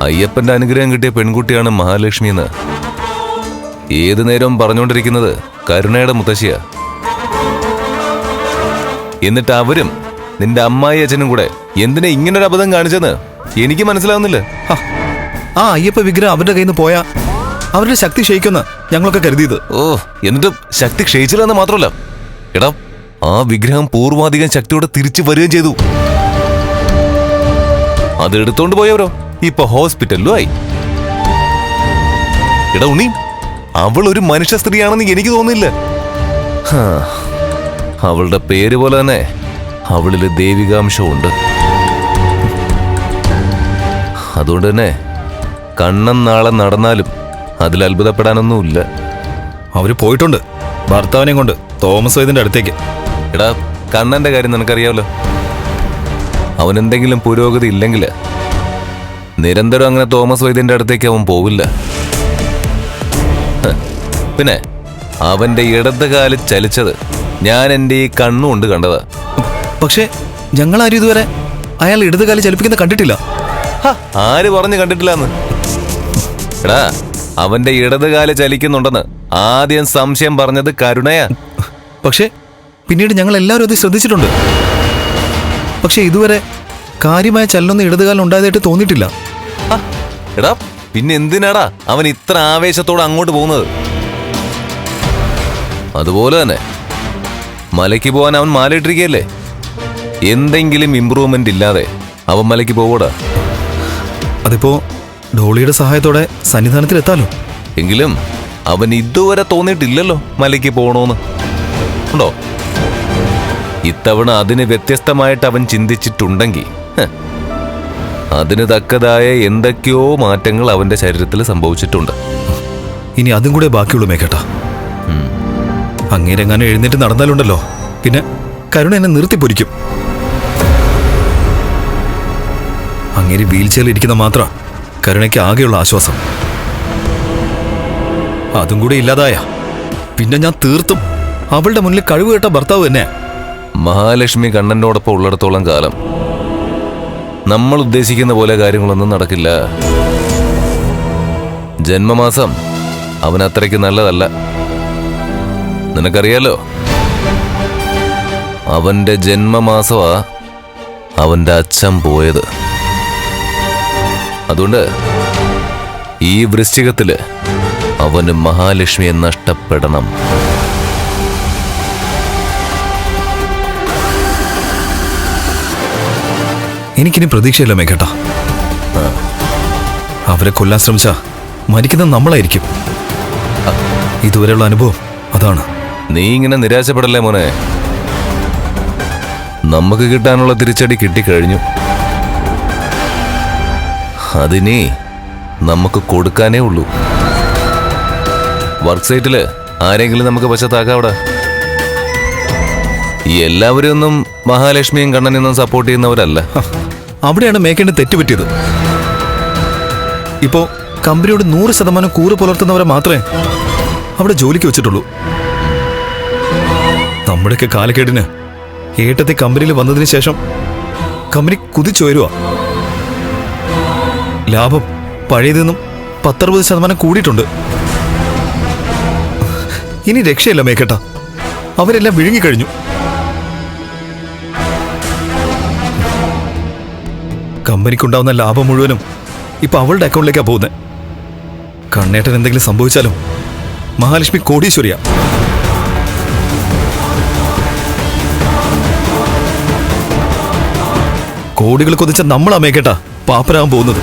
അയ്യപ്പന്റെ അനുഗ്രഹം കിട്ടിയ പെൺകുട്ടിയാണ് മഹാലക്ഷ്മി എന്ന് ഏതു നേരവും പറഞ്ഞുകൊണ്ടിരിക്കുന്നത് കരുണയുടെ മുത്തശ്ശിയാ. എന്നിട്ട് അവരും നിന്റെ അമ്മായി അച്ഛനും കൂടെ എന്തിനാ ഇങ്ങനൊരു അബദ്ധം കാണിച്ചെന്ന് എനിക്ക് മനസ്സിലാവുന്നില്ല. ആ അയ്യപ്പ വിഗ്രഹം അവരുടെ കയ്യിൽ നിന്ന് പോയാ അവരുടെ ശക്തി ക്ഷയിക്കുന്ന ഞങ്ങളൊക്കെ കരുതിയത്. ഓ, എന്നിട്ട് ശക്തി ക്ഷയിച്ചില്ലെന്ന് മാത്രമല്ല, എടാ ആ വിഗ്രഹം പൂർവാധികം ശക്തിയോടെ തിരിച്ചു വരികയും ചെയ്തു. അത് എടുത്തോണ്ട് പോയവരോ ഇപ്പൊ ഹോസ്പിറ്റലിലും ആയി. എടാ ഉണ്ണി, അവൾ ഒരു മനുഷ്യ സ്ത്രീയാണെന്ന് എനിക്ക് തോന്നുന്നില്ല. അവളുടെ പേര് പോലെ തന്നെ അവളില് ദൈവികാംശമുണ്ട്. അതുകൊണ്ട് തന്നെ കണ്ണൻ നാളെ നടന്നാലും അതിൽ അത്ഭുതപ്പെടാനൊന്നുമില്ല. അവര് പോയിട്ടുണ്ട് ഭർത്താവിനെയും കൊണ്ട് തോമസ് വൈദ്യന്റെ അടുത്തേക്ക്. എടാ കണ്ണന്റെ കാര്യം നിനക്കറിയാമല്ലോ. അവനെന്തെങ്കിലും പുരോഗതി ഇല്ലെങ്കിൽ നിരന്തരം അങ്ങനെ തോമസ് വൈദ്യന്റെ അടുത്തേക്ക് അവൻ പോവില്ല. പിന്നെ അവന്റെ ഇടത് കാല് ചലിച്ചത് ഞാൻ എൻ്റെ ഈ കണ്ണുകൊണ്ട് കണ്ടതാ. പക്ഷേ ഞങ്ങളാരും ഇതുവരെ അയാൾ ഇടത് കാല് ചലിപ്പിക്കുന്ന കണ്ടിട്ടില്ല. ആര് പറഞ്ഞു കണ്ടിട്ടില്ലെന്ന്? എടാ അവന്റെ ഇടത് കാല് ചലിക്കുന്നുണ്ടെന്ന് ആദ്യം സംശയം പറഞ്ഞത് കരുണയാ. പക്ഷേ പിന്നീട് ഞങ്ങൾ എല്ലാവരും അത് ശ്രദ്ധിച്ചിട്ടുണ്ട്. പക്ഷെ ഇതുവരെ കാര്യമായ ചലനമൊന്നും ഇടതുകാലം ഉണ്ടായതായിട്ട് തോന്നിയിട്ടില്ല. എടാ പിന്നെ എന്തിനാടാ അവൻ ഇത്ര ആവേശത്തോടെ അങ്ങോട്ട് പോകുന്നത്? അതുപോലെ തന്നെ മലയ്ക്ക് പോകാൻ അവൻ മാലയിട്ടിരിക്കുകയല്ലേ. എന്തെങ്കിലും ഇമ്പ്രൂവ്മെന്റ് ഇല്ലാതെ അവൻ മലയ്ക്ക് പോവൂടാ. അതിപ്പോ ഡോളിയുടെ സഹായത്തോടെ സന്നിധാനത്തിലെത്താലോ. എങ്കിലും അവൻ ഇതുവരെ തോന്നിയിട്ടില്ലല്ലോ മലയ്ക്ക് പോകണോന്ന്. ഉണ്ടോ? ഇത്തവണ അതിന് വ്യത്യസ്തമായിട്ട് അവൻ ചിന്തിച്ചിട്ടുണ്ടെങ്കിൽ അതിന് തക്കതായ എന്തൊക്കെയോ മാറ്റങ്ങൾ അവന്റെ ശരീരത്തിൽ സംഭവിച്ചിട്ടുണ്ട്. ഇനി അതും കൂടെ ബാക്കിയുള്ളൂ മേക്കേട്ടാ. അങ്ങേരെങ്ങാനും എഴുന്നേറ്റ് നടന്നാലുണ്ടല്ലോ പിന്നെ കരുണ എന്നെ നിർത്തിപ്പൊരിക്കും. അങ്ങേര് വീൽ ചെയറിൽ ഇരിക്കുന്ന മാത്ര കരുണയ്ക്ക് ആകെയുള്ള ആശ്വാസം. അതും കൂടി ഇല്ലാതായ പിന്നെ ഞാൻ തീർത്തും അവളുടെ മുന്നിൽ കഴിവുകെട്ട ഭർത്താവ് തന്നെ. മഹാലക്ഷ്മി കണ്ണനോടൊപ്പം ഉള്ളിടത്തോളം കാലം നമ്മൾ ഉദ്ദേശിക്കുന്ന പോലെ കാര്യങ്ങളൊന്നും നടക്കില്ല. ജന്മമാസം അവൻ അത്രയ്ക്ക് നല്ലതല്ല. നിനക്കറിയാലോ, അവന്റെ ജന്മമാസമാ അവന്റെ അച്ഛൻ പോയത്. അതുകൊണ്ട് ഈ വൃശ്ചികത്തില് അവന് മഹാലക്ഷ്മിയെ നഷ്ടപ്പെടണം. എനിക്കിനി പ്രതീക്ഷയില്ല മേഘേട്ടാ. അവരെ കൊല്ലാൻ ശ്രമിച്ച മരിക്കുന്നത് നമ്മളായിരിക്കും. ഇതുവരെയുള്ള അനുഭവം അതാണ്. നീ ഇങ്ങനെ നിരാശപ്പെടല്ലേ മോനെ. നമുക്ക് കിട്ടാനുള്ള തിരിച്ചടി കിട്ടിക്കഴിഞ്ഞു. അതിനി നമുക്ക് കൊടുക്കാനേ ഉള്ളൂ. വർക്ക് സൈറ്റില് ആരെങ്കിലും നമുക്ക് വശത്താക്കാവിടെ. ഈ എല്ലാവരും ഒന്നും മഹാലക്ഷ്മിയും കണ്ണനെയൊന്നും സപ്പോർട്ട് ചെയ്യുന്നവരല്ല. അവിടെയാണ് മേക്കേണ്ട തെറ്റുപറ്റിയത്. ഇപ്പോ കമ്പനിയോട് 100% കൂറ് പുലർത്തുന്നവരെ മാത്രമേ അവിടെ ജോലിക്ക് വെച്ചിട്ടുള്ളൂ. നമ്മുടെയൊക്കെ കാലക്കേടിന് ഏട്ടത്തെ കമ്പനിയിൽ വന്നതിന് ശേഷം കമ്പനി കുതിച്ചുയരുക. ലാഭം പഴയതെന്നും 10-60% കൂടിയിട്ടുണ്ട്. ഇനി രക്ഷയില്ല മേക്കേട്ട. അവരെല്ലാം വിഴുങ്ങിക്കഴിഞ്ഞു. കമ്പനിക്കുണ്ടാവുന്ന ലാഭം മുഴുവനും ഇപ്പൊ അവളുടെ അക്കൗണ്ടിലേക്കാണ് പോകുന്നത്. കണ്ണേട്ടൻ എന്തെങ്കിലും സംഭവിച്ചാലും മഹാലക്ഷ്മി കോടീശ്വരിയാ. കോടികൾ കൊതിച്ച നമ്മളാ മേക്കേട്ടാ പാപ്പരാകാൻ പോകുന്നത്.